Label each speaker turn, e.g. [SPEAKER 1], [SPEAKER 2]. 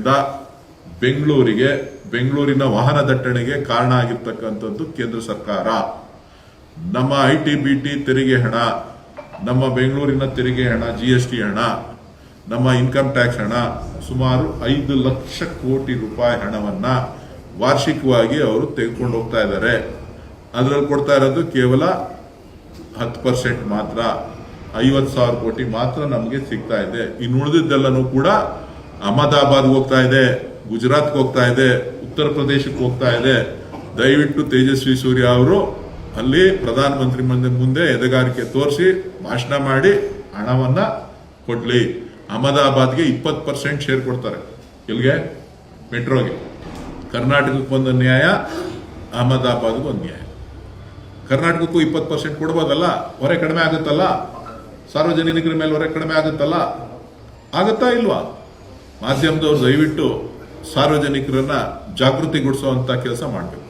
[SPEAKER 1] ವರ್ಷದಿಂದ ಬೆಂಗಳೂರಿನ ವಾಹನ ದಟ್ಟಣೆಗೆ ಕಾರಣ ಆಗಿರ್ತಕ್ಕಂಥದ್ದು ಕೇಂದ್ರ ಸರ್ಕಾರ. ನಮ್ಮ ITBT ತೆರಿಗೆ ಹಣ, ನಮ್ಮ ಬೆಂಗಳೂರಿನ ತೆರಿಗೆ ಹಣ, GST ಹಣ, ನಮ್ಮ ಇನ್ಕಮ್ ಟ್ಯಾಕ್ಸ್ ಹಣ, ಸುಮಾರು 5 ಲಕ್ಷ ಕೋಟಿ ರೂಪಾಯಿ ಹಣವನ್ನ ವಾರ್ಷಿಕವಾಗಿ ಅವರು ತೆಗೆದುಕೊಂಡು ಹೋಗ್ತಾ ಇದ್ದಾರೆ. ಅದರಲ್ಲಿ ಕೊಡ್ತಾ ಇರೋದು ಕೇವಲ 10% ಮಾತ್ರ, 50,000 ಕೋಟಿ ಮಾತ್ರ ನಮಗೆ ಸಿಗ್ತಾ ಇದೆ. ಇನ್ನು ಉಳಿದಿದ್ದೆಲ್ಲನೂ ಕೂಡ ಅಹಮದಾಬಾದ್ಗೆ ಹೋಗ್ತಾ ಇದೆ, ಗುಜರಾತ್ಗೆ ಹೋಗ್ತಾ ಇದೆ, ಉತ್ತರ ಪ್ರದೇಶಕ್ಕೆ ಹೋಗ್ತಾ ಇದೆ. ದಯವಿಟ್ಟು ತೇಜಸ್ವಿ ಸೂರ್ಯ ಅವರು ಅಲ್ಲಿ ಪ್ರಧಾನಮಂತ್ರಿ ಮುಂದೆ ಎದೆಗಾರಿಕೆ ತೋರಿಸಿ ಭಾಷಣ ಮಾಡಿ ಹಣವನ್ನ ಕೊಡ್ಲಿ. ಅಹಮದಾಬಾದ್ಗೆ 20% ಶೇರ್ ಕೊಡ್ತಾರೆ. ಎಲ್ಲಿಗೆ? ಮೆಟ್ರೋಗೆ. ಕರ್ನಾಟಕಕ್ಕೆ ಒಂದು ನ್ಯಾಯ, ಅಹಮದಾಬಾದ್ಗೆ ಒಂದು ನ್ಯಾಯ. ಕರ್ನಾಟಕಕ್ಕೂ 20% ಕೊಡ್ಬೋದಲ್ಲ? ಹೊರೆ ಕಡಿಮೆ ಆಗುತ್ತಲ್ಲ? ಸಾರ್ವಜನಿಕರ ಮೇಲೆ ಹೊರೆ ಕಡಿಮೆ ಆಗುತ್ತಲ್ಲ? ಆಗುತ್ತಾ ಇಲ್ವಾ? ಮಾಧ್ಯಮದವರು ದಯವಿಟ್ಟು ಸಾರ್ವಜನಿಕರನ್ನ ಜಾಗೃತಿಗೊಳಿಸುವಂತ ಕೆಲಸ ಮಾಡಬೇಕು.